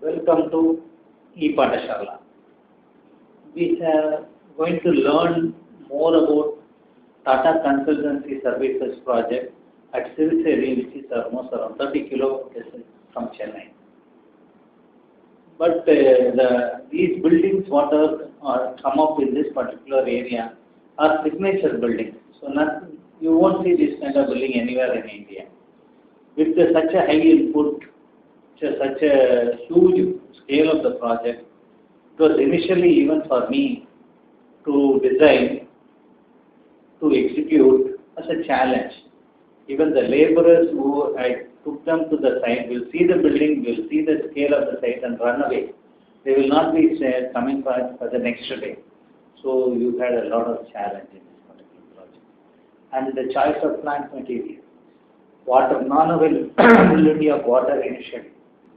Welcome to ePathashala. We are going to learn more about Tata Consultancy Services project at Siriseri, which is almost around 30 kilometers from Chennai. But these buildings, what are come up in this particular area, are signature buildings. So you won't see this kind of building anywhere in India. With such a high input, such a huge scale of the project, it was initially even for me to design, to execute as a challenge. Even the laborers who I took them to the site will see the building, will see the scale of the site and run away. They will not be coming for the next day. So you had a lot of challenge in this particular project. And the choice of plant material, water, non-availability of water initially.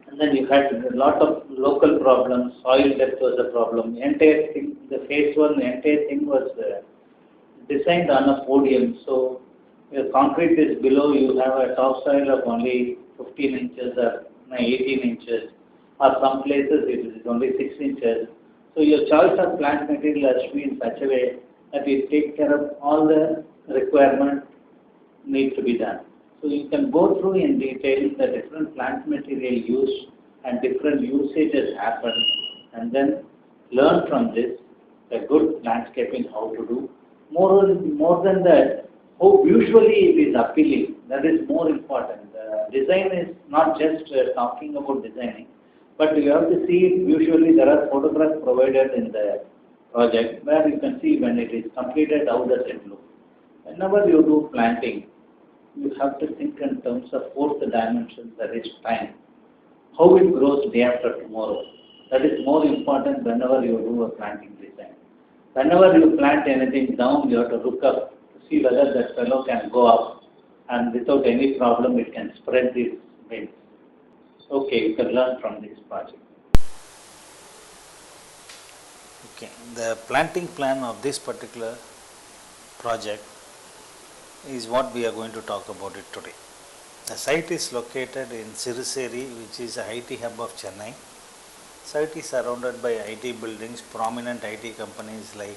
And then you had a lot of local problems, soil depth was a problem. Entire thing, the phase one, the entire thing was designed on a podium. So the concrete is below, you have a topsoil of only 15 inches or 18 inches, or some places it is only 6 inches. So your choice of plant material has to be in such a way that it takes care of all the requirements need to be done. So you can go through in detail the different plant material used and different usages happen, and then learn from this the good landscaping how to do. More than that, how visually it is appealing. That is more important. The design is not just talking about designing, but you have to see it visually. There are photographs provided in the project where you can see when it is completed how does it look. Whenever you do planting, you have to think in terms of fourth dimension, that is time. How it grows day after tomorrow. That is more important whenever you do a planting design. Whenever you plant anything down, you have to look up to see whether that fellow can go up, and without any problem it can spread these wings. Okay, you can learn from this project. Okay, the planting plan of this particular project is what we are going to talk about it today. The site is located in Siriseri, which is a IT hub of Chennai. Site is surrounded by IT buildings. Prominent IT companies like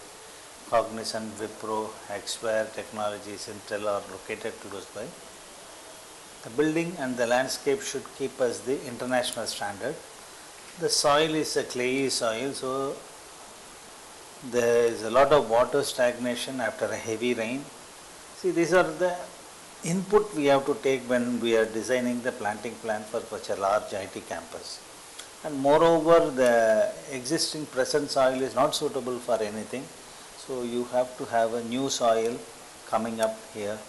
Cognizant, Wipro, Axware Technologies, Intel are located close by. The building and the landscape should keep us the international standard. The soil is a clayey soil, so there is a lot of water stagnation after a heavy rain. See, these are the input we have to take when we are designing the planting plan for such a large IT campus. And moreover, the existing present soil is not suitable for anything. So you have to have a new soil coming up here.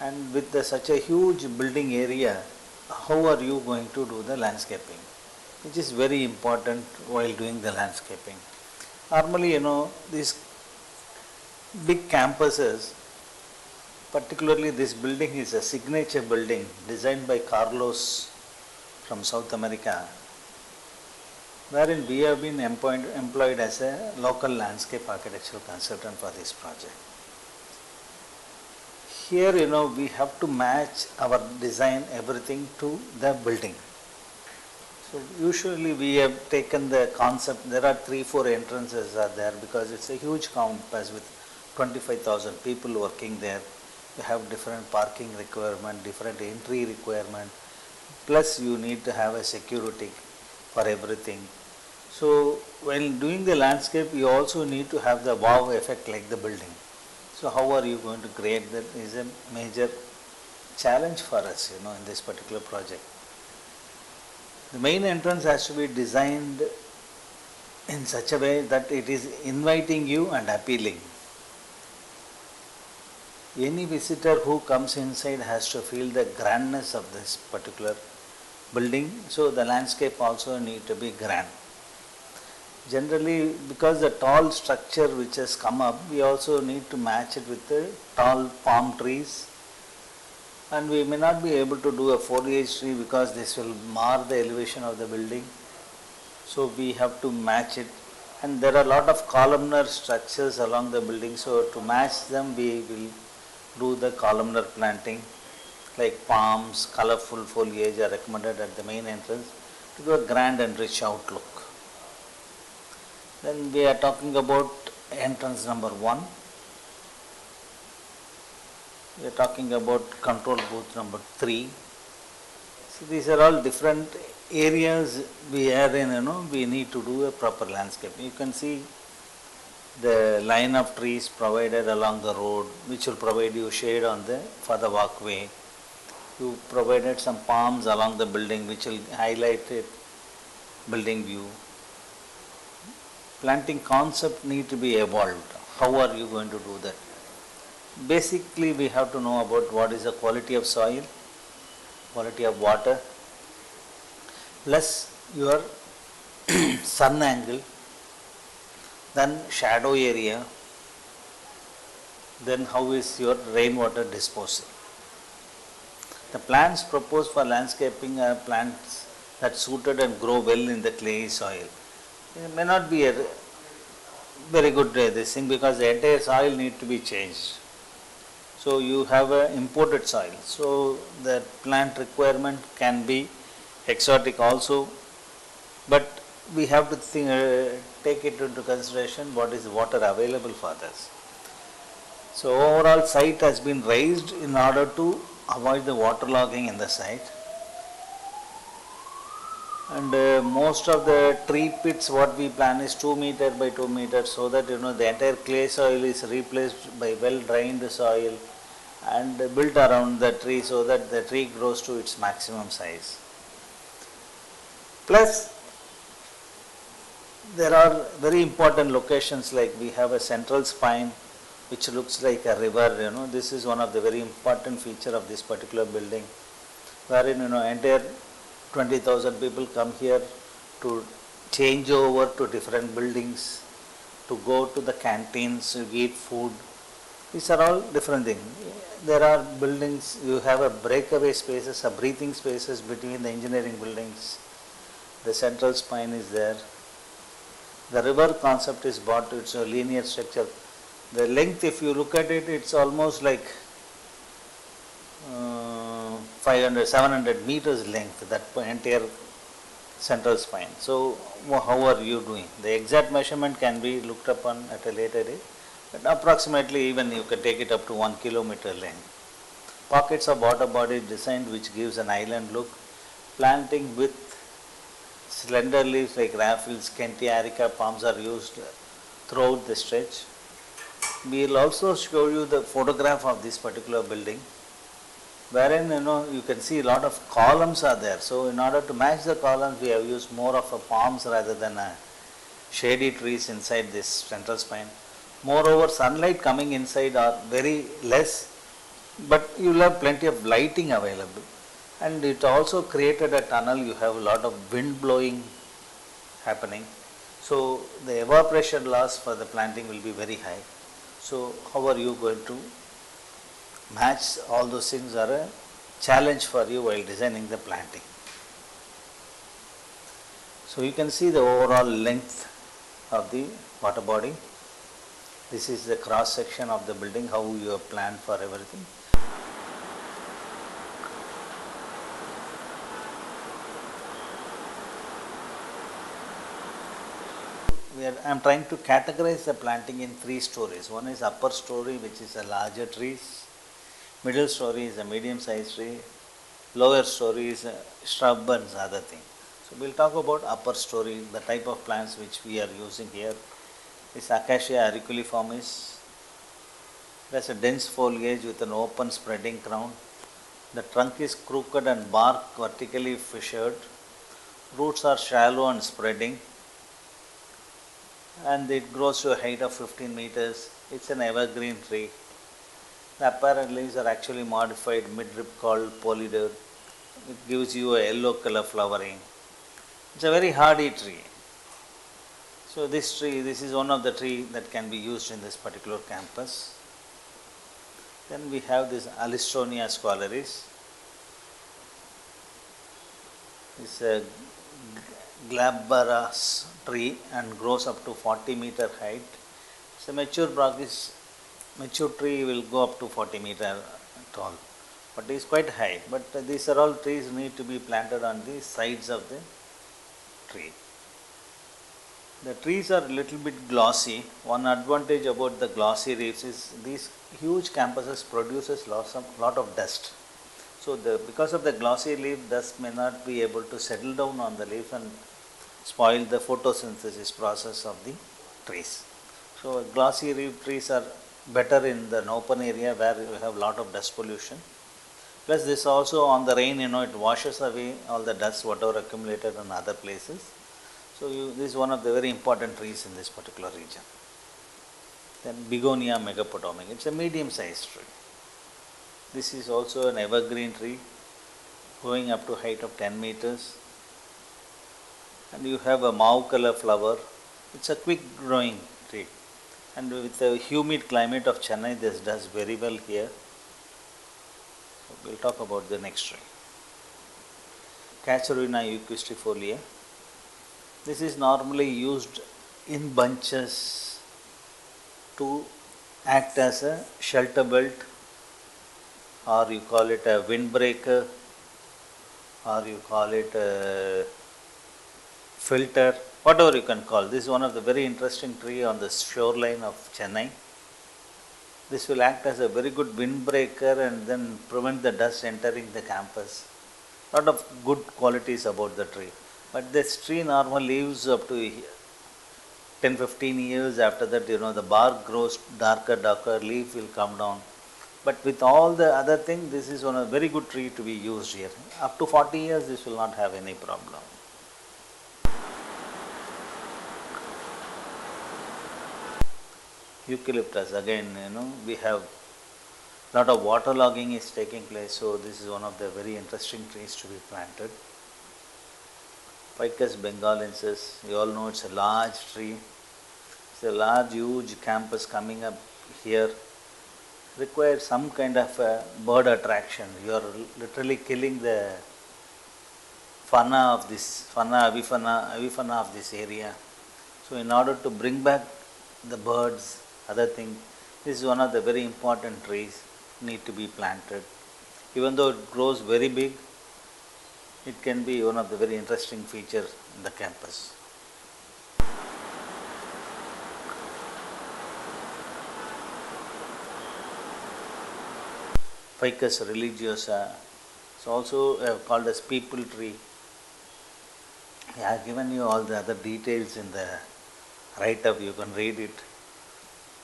And with such a huge building area, how are you going to do the landscaping? Which is very important while doing the landscaping. Normally, these big campuses, particularly this building is a signature building designed by Carlos from South America, wherein we have been employed as a local landscape architectural consultant for this project. Here, we have to match our design, everything to the building. So usually we have taken the concept, there are 3-4 entrances are there because it's a huge campus with 25,000 people working there. You have different parking requirement, different entry requirement, plus you need to have a security for everything. So while doing the landscape, you also need to have the wow effect like the building. So how are you going to create that is a major challenge for us, in this particular project. The main entrance has to be designed in such a way that it is inviting you and appealing. Any visitor who comes inside has to feel the grandness of this particular building, so the landscape also need to be grand. Generally, because the tall structure which has come up, we also need to match it with the tall palm trees, and we may not be able to do a foliage tree because this will mar the elevation of the building. So we have to match it, and there are a lot of columnar structures along the building, so to match them we will do the columnar planting like palms, colorful foliage are recommended at the main entrance, to the grand and rich outlook. Then we are talking about entrance number 1. We are talking about control booth number 3. So these are all different areas we are in, we need to do a proper landscape. You can see the line of trees provided along the road, which will provide you shade for the walkway. You provided some palms along the building, which will highlight it, building view. Planting concept need to be evolved. How are you going to do that? Basically, we have to know about what is the quality of soil, quality of water, plus your sun angle, then shadow area, then how is your rainwater disposal. The plants proposed for landscaping are plants that suited and grow well in the clay soil. It may not be a very good this thing because the entire soil need to be changed. So you have an imported soil. So the plant requirement can be exotic also, but we have to take it into consideration what is the water available for this. So overall site has been raised in order to avoid the waterlogging in the site. And most of the tree pits what we plan is 2 meter by 2 meters, so that the entire clay soil is replaced by well drained soil and built around the tree so that the tree grows to its maximum size. Plus there are very important locations, like we have a central spine which looks like a river. This is one of the very important feature of this particular building, wherein entire 20,000 people come here to change over to different buildings, to go to the canteens, to eat food. These are all different things. There are buildings, you have a breakaway spaces, a breathing spaces between the engineering buildings. The central spine is there. The river concept is brought to its linear structure. The length, if you look at it, it's almost like 500, 700 meters length, that entire central spine. So how are you doing? The exact measurement can be looked upon at a later date, but approximately even you can take it up to 1 kilometer length. Pockets of water body designed which gives an island look. Planting with slender leaves like raffles, Kentia palms are used throughout the stretch. We will also show you the photograph of this particular building, wherein you can see a lot of columns are there. So in order to match the columns, we have used more of a palms rather than a shady trees inside this central spine. Moreover, sunlight coming inside are very less, but you will have plenty of lighting available. And it also created a tunnel. You have a lot of wind blowing happening. So the evaporation loss for the planting will be very high. So how are you going to match all those things are a challenge for you while designing the planting. So you can see the overall length of the water body. This is the cross section of the building, how you have planned for everything. I am trying to categorize the planting in 3 stories. One is upper story, which is a larger trees. Middle story is a medium sized tree. Lower story is a shrub and other thing. So we will talk about upper story. The type of plants which we are using here is Acacia auriculiformis. It has a dense foliage with an open spreading crown. The trunk is crooked and bark vertically fissured. Roots are shallow and spreading, and it grows to a height of 15 meters. It's an evergreen tree. The apparent leaves are actually modified midrib called polydor. It gives you a yellow color flowering. It's a very hardy tree. So this is one of the trees that can be used in this particular campus. Then we have this Alistonia scholaris. It's a glabrous tree and grows up to 40 meter height. It's a mature tree will go up to 40 meter tall, but it is quite high. But these are all trees need to be planted on the sides of the tree. The trees are a little bit glossy. One advantage about the glossy leaves is these huge campuses produces lot of dust. So because of the glossy leaf, dust may not be able to settle down on the leaf and spoil the photosynthesis process of the trees. So glossy leaf trees are better in the open area where you have lot of dust pollution. Plus this also on the rain, it washes away all the dust whatever accumulated in other places. So this is one of the very important trees in this particular region. Then Begonia megapotomic, it's a medium sized tree. This is also an evergreen tree going up to height of 10 meters. And you have a mauve color flower. It's a quick growing tree. And with the humid climate of Chennai, this does very well here. So we'll talk about the next tree. Casuarina equistifolia. This is normally used in bunches to act as a shelter belt, or you call it a windbreaker, or you call it a filter, whatever you can call. This is one of the very interesting tree on the shoreline of Chennai. This will act as a very good windbreaker and then prevent the dust entering the campus. Lot of good qualities about the tree. But this tree normally lives up to 10-15 years. After that, the bark grows darker, leaf will come down. But with all the other things, this is one a very good tree to be used here. Up to 40 years, this will not have any problem. Eucalyptus, again, we have lot of waterlogging is taking place, so this is one of the very interesting trees to be planted. Ficus bengalensis, you all know it's a large tree. It's a large, huge campus coming up here. Requires some kind of a bird attraction. You are literally killing the fauna avifana of this area. So in order to bring back the birds, other things, this is one of the very important trees need to be planted. Even though it grows very big, it can be one of the very interesting features in the campus. Ficus religiosa, it's also called as people tree. I have given you all the other details in the write-up, you can read it.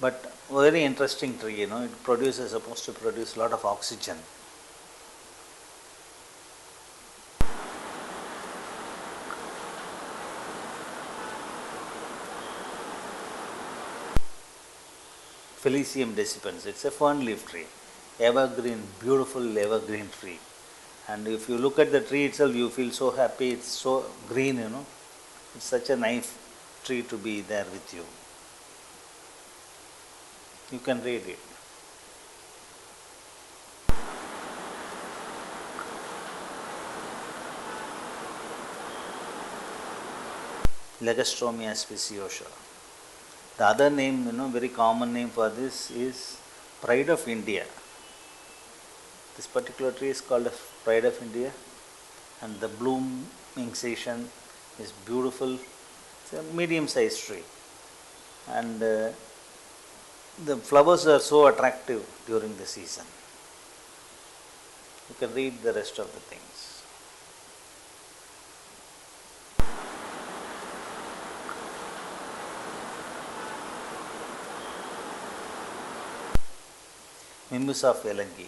But very interesting tree, it is supposed to produce a lot of oxygen. Felicium decipens, it's a fern leaf tree, evergreen, beautiful evergreen tree. And if you look at the tree itself, you feel so happy, it's so green, It's such a nice tree to be there with you. You can read it. Legostromia speciosa. The other name, very common name for this is Pride of India. This particular tree is called Pride of India, and the blooming season is beautiful. It's a medium-sized tree, and the flowers are so attractive during the season. You can read the rest of the things. Mimosa phalangi,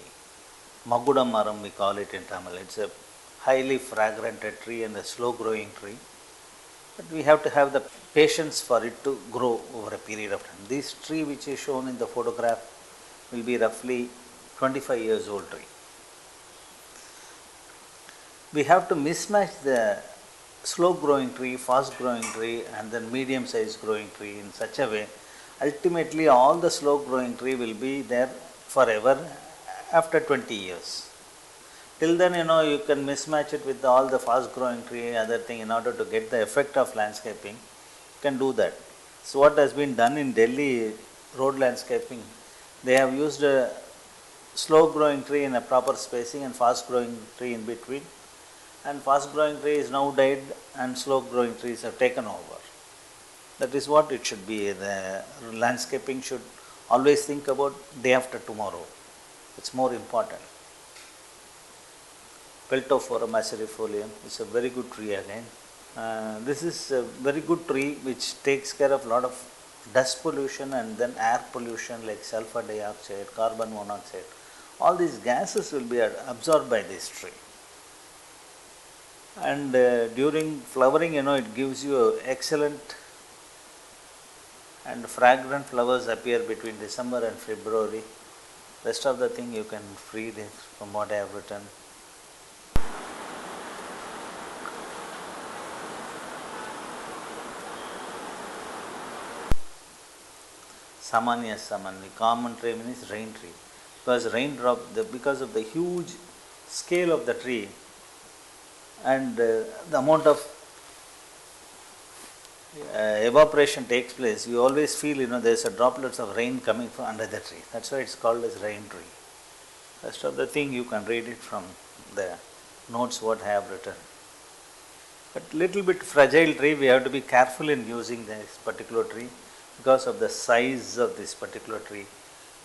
Maguda maram we call it in Tamil. It's a highly fragranted tree and a slow growing tree. But we have to have the patience for it to grow over a period of time. This tree which is shown in the photograph will be roughly 25 years old tree. We have to mismatch the slow growing tree, fast growing tree and then medium sized growing tree in such a way. Ultimately all the slow growing tree will be there forever after 20 years. Till then, you can mismatch it with all the fast growing tree, other thing, in order to get the effect of landscaping, you can do that. So what has been done in Delhi road landscaping, they have used a slow growing tree in a proper spacing and fast growing tree in between, and fast growing trees now died and slow growing trees have taken over. That is what it should be. The landscaping should always think about day after tomorrow. It's more important. Peltophorum acerifolium is a very good tree again. This is a very good tree which takes care of a lot of dust pollution and then air pollution like sulfur dioxide, carbon monoxide. All these gases will be absorbed by this tree. And during flowering, it gives you excellent and fragrant flowers appear between December and February. Rest of the thing you can read it from what I have written. Samanya Saman, the common tree means rain tree. Because of the huge scale of the tree and the amount of evaporation takes place, you always feel there's a droplets of rain coming from under the tree. That's why it's called as rain tree. Rest of the thing you can read it from the notes what I have written. But little bit fragile tree, we have to be careful in using this particular tree because of the size of this particular tree.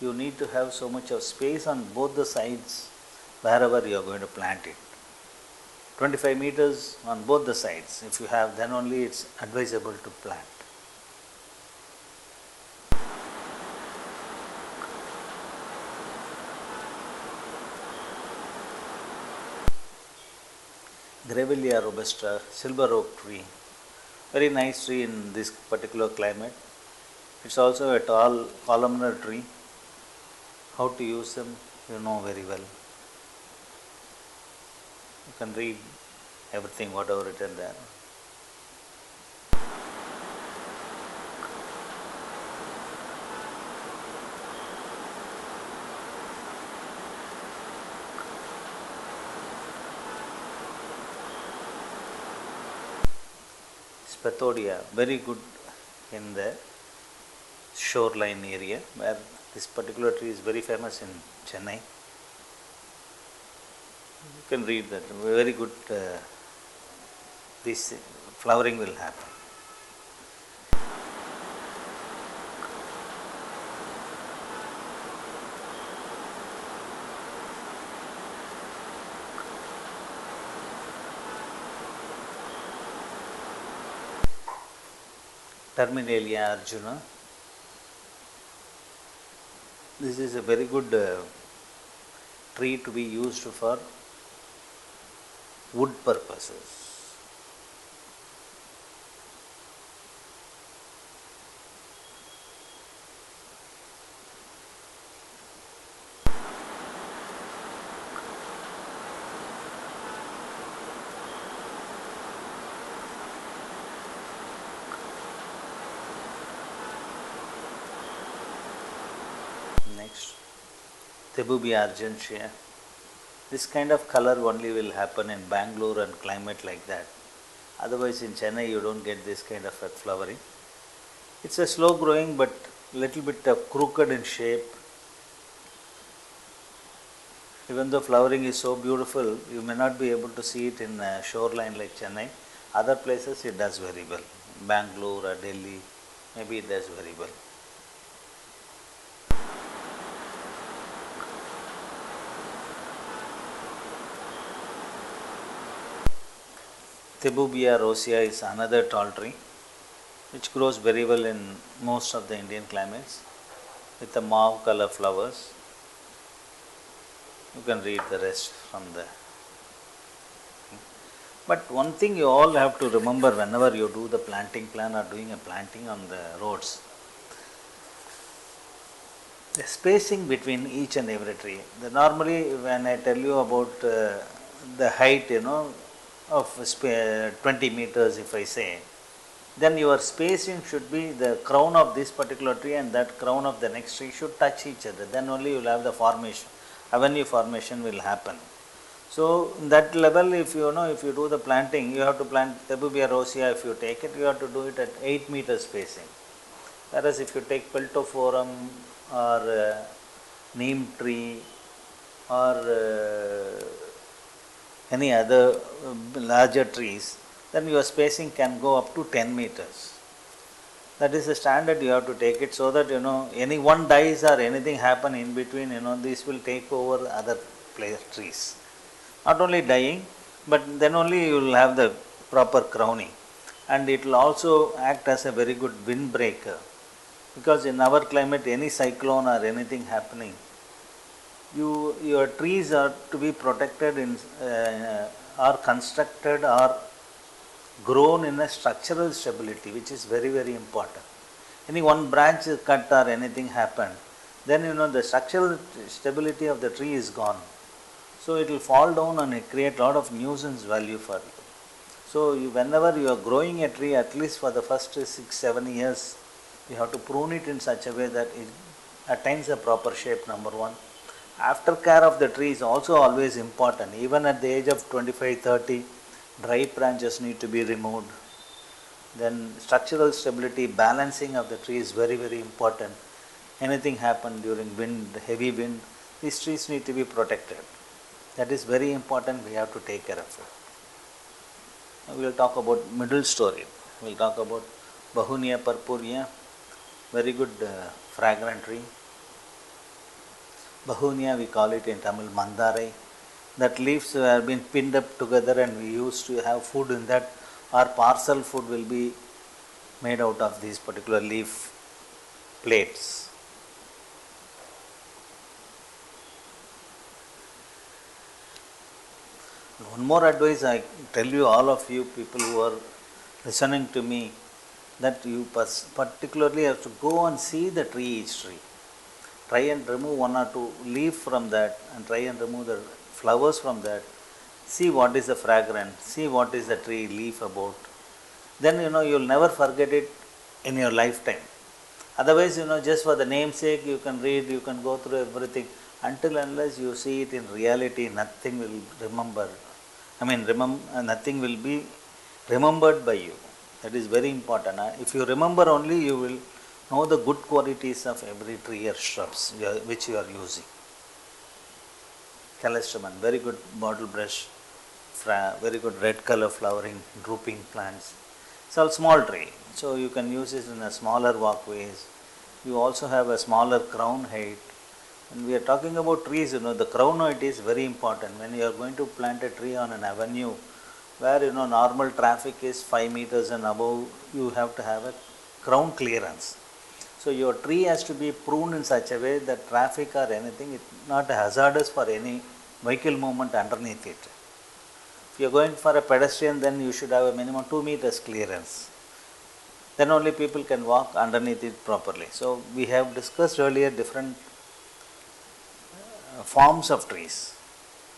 You need to have so much of space on both the sides wherever you are going to plant it. 25 meters on both the sides. If you have, then only it's advisable to plant. Grevillea robusta, silver oak tree, very nice tree in this particular climate. It's also a tall columnar tree. How to use them, you know very well. You can read everything, whatever written there. Spathodia, very good in the shoreline area where this particular tree is very famous in Chennai. You can read that, very good, this flowering will happen. Terminalia Arjuna. This is a very good tree to be used for wood purposes. Next, Thebubia argentea. This kind of color only will happen in Bangalore and climate like that. Otherwise in Chennai you don't get this kind of flowering. It's a slow growing but little bit crooked in shape. Even though flowering is so beautiful, you may not be able to see it in a shoreline like Chennai. Other places it does very well. Bangalore or Delhi, maybe it does very well. Thebubia rosea is another tall tree which grows very well in most of the Indian climates with the mauve color flowers. You can read the rest from the. But one thing you all have to remember whenever you do the planting plan or doing a planting on the roads, the spacing between each and every tree. Normally when I tell you about the height, of 20 meters if I say, then your spacing should be the crown of this particular tree and that crown of the next tree should touch each other. Then only you will have the formation, avenue formation will happen. So in that level, if you do the planting, you have to plant Thebubia rosea. If you take it, you have to do it at 8 meters spacing. Whereas if you take Peltophorum or neem tree or any other larger trees, then your spacing can go up to 10 meters. That is the standard you have to take it, so that any one dies or anything happen in between, this will take over other trees. Not only dying, but then only you will have the proper crowning, and it will also act as a very good windbreaker, because in our climate any cyclone or anything happening, your trees are to be protected in or constructed or grown in a structural stability, which is very, very important. Any one branch is cut or anything happened, then the structural stability of the tree is gone. So it will fall down and it create a lot of nuisance value for you. So whenever you are growing a tree, at least for the first 6-7 years, you have to prune it in such a way that it attains a proper shape, number one. Aftercare of the tree is also always important. Even at the age of 25-30, dry branches need to be removed. Then structural stability, balancing of the tree is very, very important. Anything happen during wind, heavy wind, these trees need to be protected. That is very important, we have to take care of it. We will talk about middle story. We will talk about Bahunia purpurea, very good fragrant tree. Bahunia, we call it in Tamil Mandarai. That leaves have been pinned up together and we used to have food in that. Our parcel food will be made out of these particular leaf plates. One more advice I tell you, all of you people who are listening to me, that you particularly have to go and see the tree, each tree. Try and remove one or two leaf from that and try and remove the flowers from that. See what is the fragrance, see what is the tree leaf about. Then you'll never forget it in your lifetime. Otherwise, just for the namesake, you can read, you can go through everything. Until unless you see it in reality, nothing will remember. Nothing will be remembered by you. That is very important. If you remember only, you will know the good qualities of every tree or shrubs which you are using. Callistraman, very good bottle brush, very good red color flowering, drooping plants. It's all small tree, so you can use it in a smaller walkways. You also have a smaller crown height. When we are talking about trees, the crown height is very important. When you are going to plant a tree on an avenue where normal traffic is 5 meters and above, you have to have a crown clearance. So your tree has to be pruned in such a way that traffic or anything is not hazardous for any vehicle movement underneath it. If you are going for a pedestrian, then you should have a minimum 2 meters clearance. Then only people can walk underneath it properly. So we have discussed earlier different forms of trees.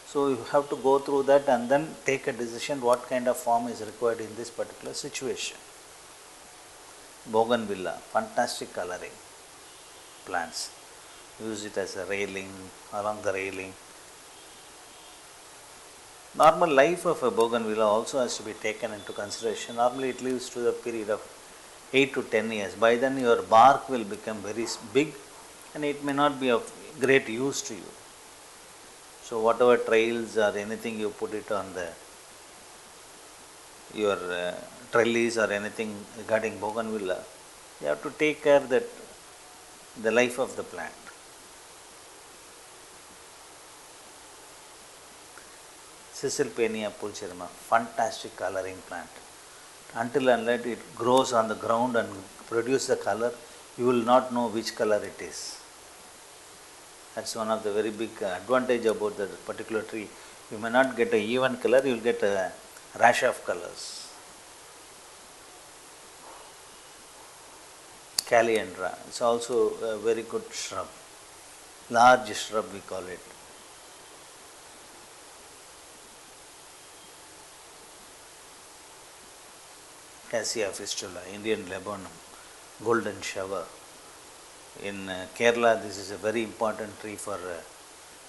So you have to go through that and then take a decision what kind of form is required in this particular situation. Bougainvillea, fantastic coloring plants. Use it as a railing, along the railing. Normal life of a bougainvillea also has to be taken into consideration. Normally it lives to the period of 8 to 10 years. By then your bark will become very big and it may not be of great use to you. So whatever trails or anything you put it on your trellis or anything regarding bougainvillea, you have to take care that the life of the plant. Caesalpinia pulcherrima, fantastic coloring plant. Until unless it grows on the ground and produce the color, you will not know which color it is. That's one of the very big advantage about that particular tree. You may not get an even color, you will get a rash of colors. Caliandra, it's also a very good shrub, large shrub we call it. Cassia fistula, Indian laburnum, golden shower. In Kerala, this is a very important tree for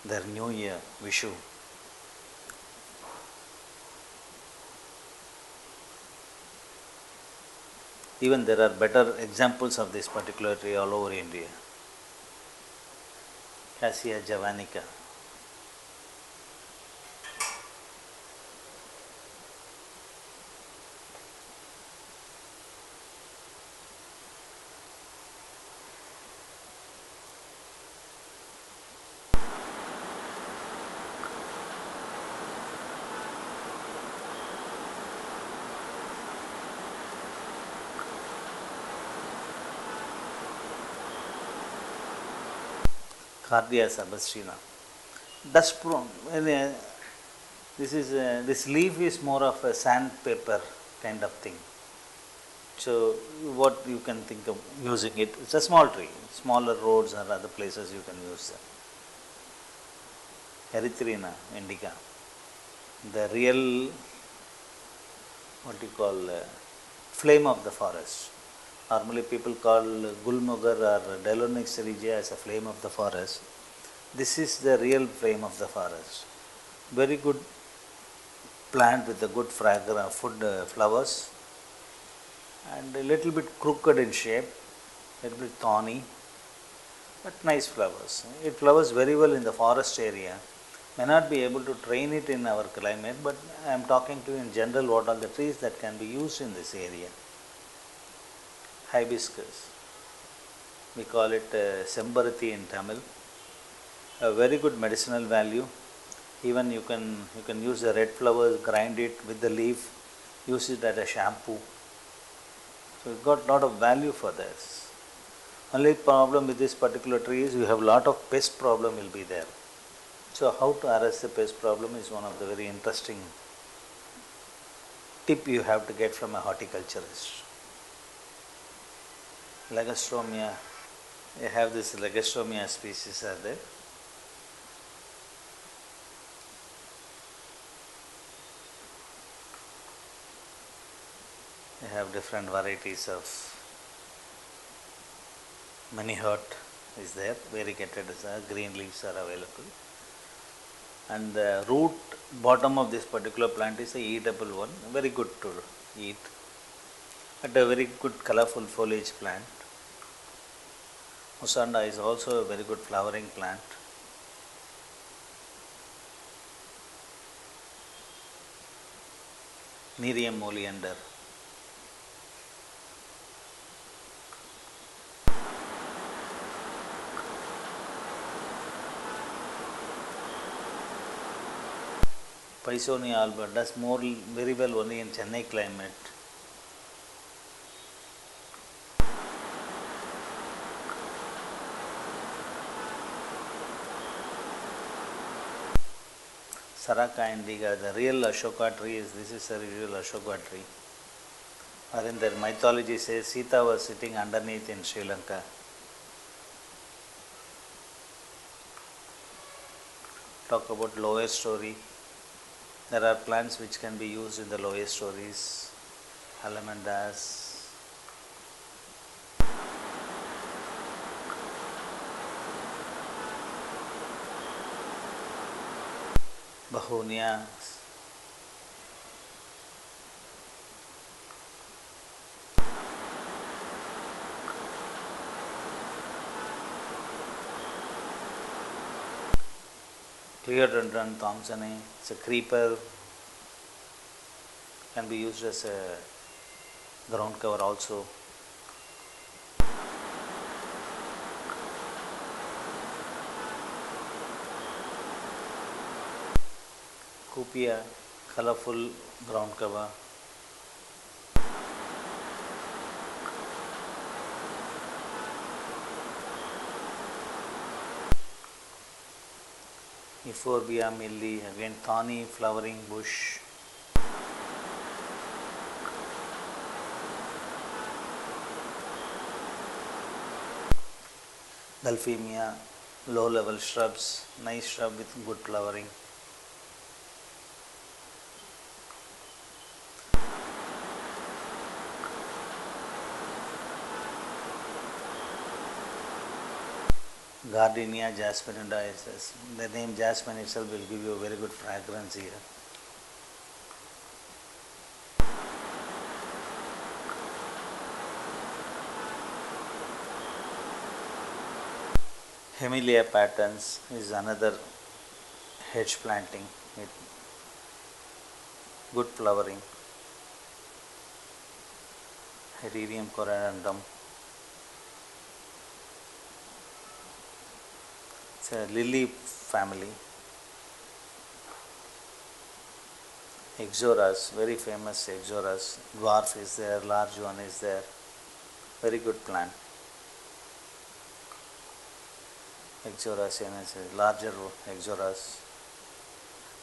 their new year, Vishu. Even there are better examples of this particular tree all over India. Cassia javanica. Cardia sebastiana. Dust prone. This leaf is more of a sandpaper kind of thing. So what you can think of using it? It's a small tree. Smaller roads or other places you can use them. Erythrina indica, the real what you call flame of the forest. Normally people call Gulmogar or Deinonychus regia as a flame of the forest. This is the real flame of the forest. Very good plant with a good fragrance, food flowers, and a little bit crooked in shape, a little bit thorny, but nice flowers. It flowers very well in the forest area. May not be able to train it in our climate, but I am talking to you in general what are the trees that can be used in this area. Hibiscus, we call it Sembarati in Tamil, a very good medicinal value. Even you can use the red flowers, grind it with the leaf, use it as a shampoo. So it got a lot of value for this. Only problem with this particular tree is you have a lot of pest problem will be there. So how to arrest the pest problem is one of the very interesting tip you have to get from a horticulturist. Lagerstroemia, you have this Lagerstroemia species are there. You have different varieties of many hurt is there, variegated green leaves are available. And the root bottom of this particular plant is a eatable one, very good to eat, but a very good colorful foliage plant. Musanda is also a very good flowering plant. Nerium oleander. Pisonia alba does more very well only in Chennai climate. Saraka indica, the real Ashoka tree this is a real Ashoka tree. Or in their mythology says Sita was sitting underneath in Sri Lanka. Talk about lower story. There are plants which can be used in the lower stories, alamandas. Begonia. Clerodendron thompsoni, it's a creeper, can be used as a ground cover also. Cupia, colorful ground cover. Euphorbia milli, again thorny flowering bush. Delphimia, low level shrubs, nice shrub with good flowering. Gardenia jasminida, the name jasmine itself will give you a very good fragrance here. Hemilia patens is another hedge planting with good flowering. Hererium corynandrum. It's a lily family. Ixoras, very famous Ixoras. Dwarf is there, large one is there. Very good plant. Ixoraceae, larger Ixoras,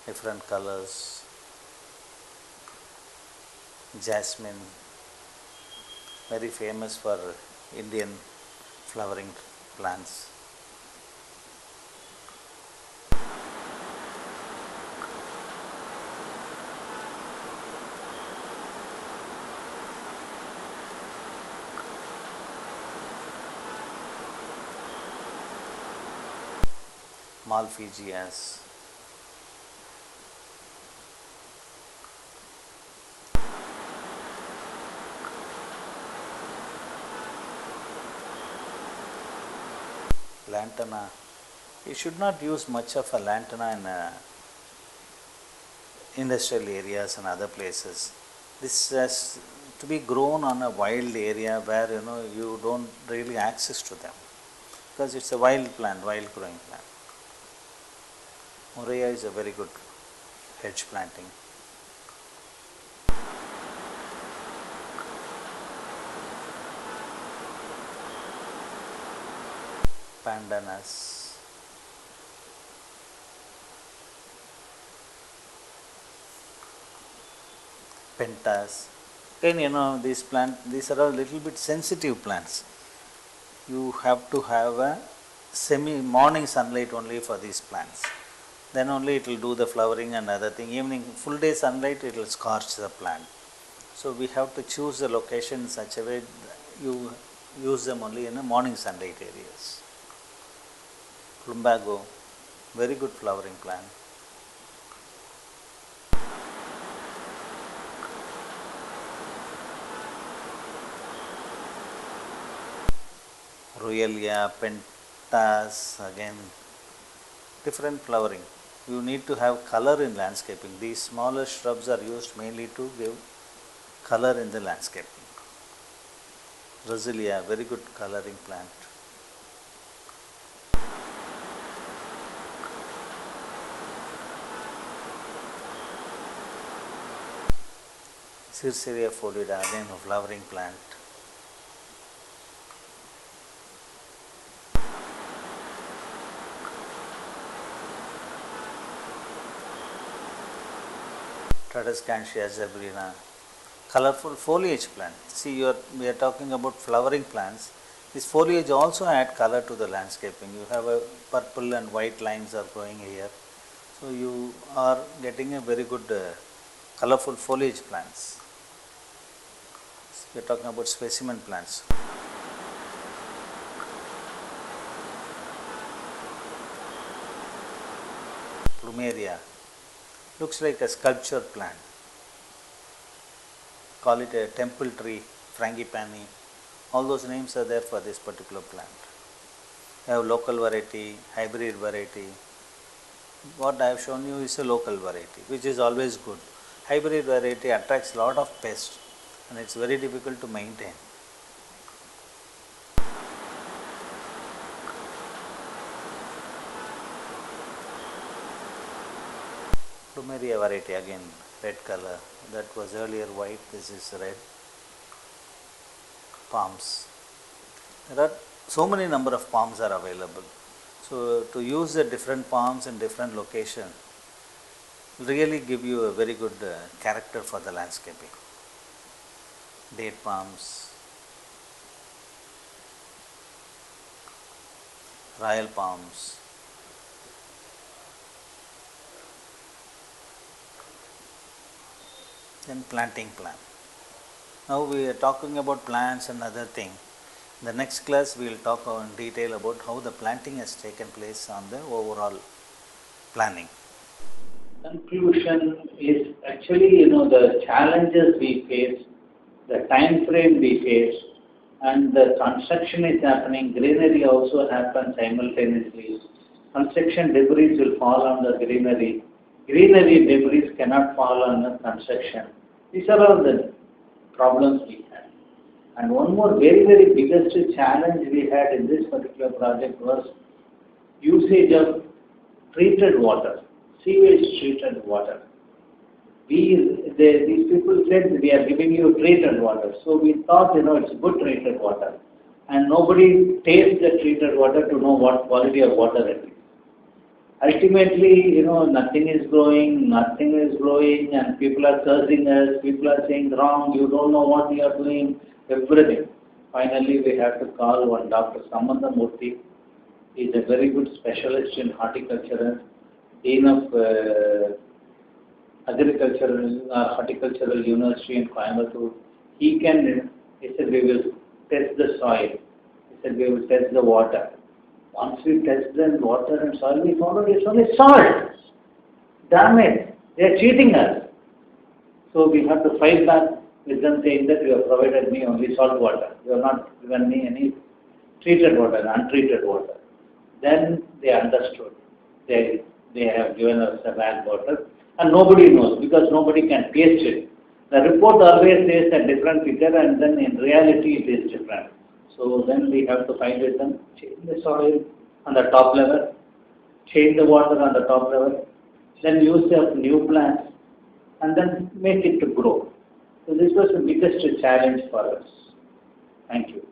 different colors, jasmine, very famous for Indian flowering plants. Malpighias. Lantana. You should not use much of a lantana in industrial areas and other places. This has to be grown on a wild area where you don't really access to them, because it's a wild plant, wild growing plant. Morea is a very good hedge planting. Pandanus. Pentas. Again, these are a little bit sensitive plants. You have to have a morning sunlight only for these plants. Then only it will do the flowering and other thing. Evening, full day sunlight, it will scorch the plant. So we have to choose the location in such a way that you use them only in the morning sunlight areas. Plumbago, very good flowering plant. Ruellia, pentas, again different flowering. You need to have color in landscaping. These smaller shrubs are used mainly to give color in the landscaping. Roselia, very good coloring plant. Circeria folida, again a flowering plant. Tradescantia zebrina, colorful foliage plant. See, we are talking about flowering plants. This foliage also add color to the landscaping. You have a purple and white lines are going here. So you are getting a very good colorful foliage plants. We are talking about specimen plants. Plumeria. Looks like a sculpture plant. Call it a temple tree, frangipani. All those names are there for this particular plant. You have local variety, hybrid variety. What I have shown you is a local variety, which is always good. Hybrid variety attracts a lot of pests and it's very difficult to maintain. Plumeria variety, again red color, that was earlier white, this is red. Palms. There are so many number of palms are available. So to use the different palms in different location will really give you a very good character for the landscaping. Date palms, royal palms. Then planting plan. Now we are talking about plants and other thing. In the next class we will talk in detail about how the planting has taken place on the overall planning. Conclusion is actually, the challenges we face, the time frame we face, and the construction is happening, greenery also happens simultaneously. Construction debris will fall on the greenery. Greenery debris cannot fall on the construction. These are all the problems we had. And one more very, very biggest challenge we had in this particular project was usage of treated water, sewage treated water. These people said we are giving you treated water. So we thought, it's good treated water. and nobody tastes the treated water to know what quality of water it is. Ultimately, nothing is growing, and people are cursing us, people are saying wrong, you don't know what you are doing, everything. Finally, we have to call one Dr. Samantha Murthy. He is a very good specialist in horticulture, Dean of Horticultural University in Coimbatore. He said, we will test the soil. He said, we will test the water. Once we test the water and soil, we found out it's only salt. Damn it, they are cheating us. So we have to fight back with them saying that you have provided me only salt water. You have not given me any treated water, untreated water. Then they understood. They have given us a bad water. And nobody knows because nobody can taste it. The report always says a different figure and then in reality it is different. So then we have to find with them, change the soil on the top level, change the water on the top level, then use the new plants and then make it to grow. So this was the biggest challenge for us. Thank you.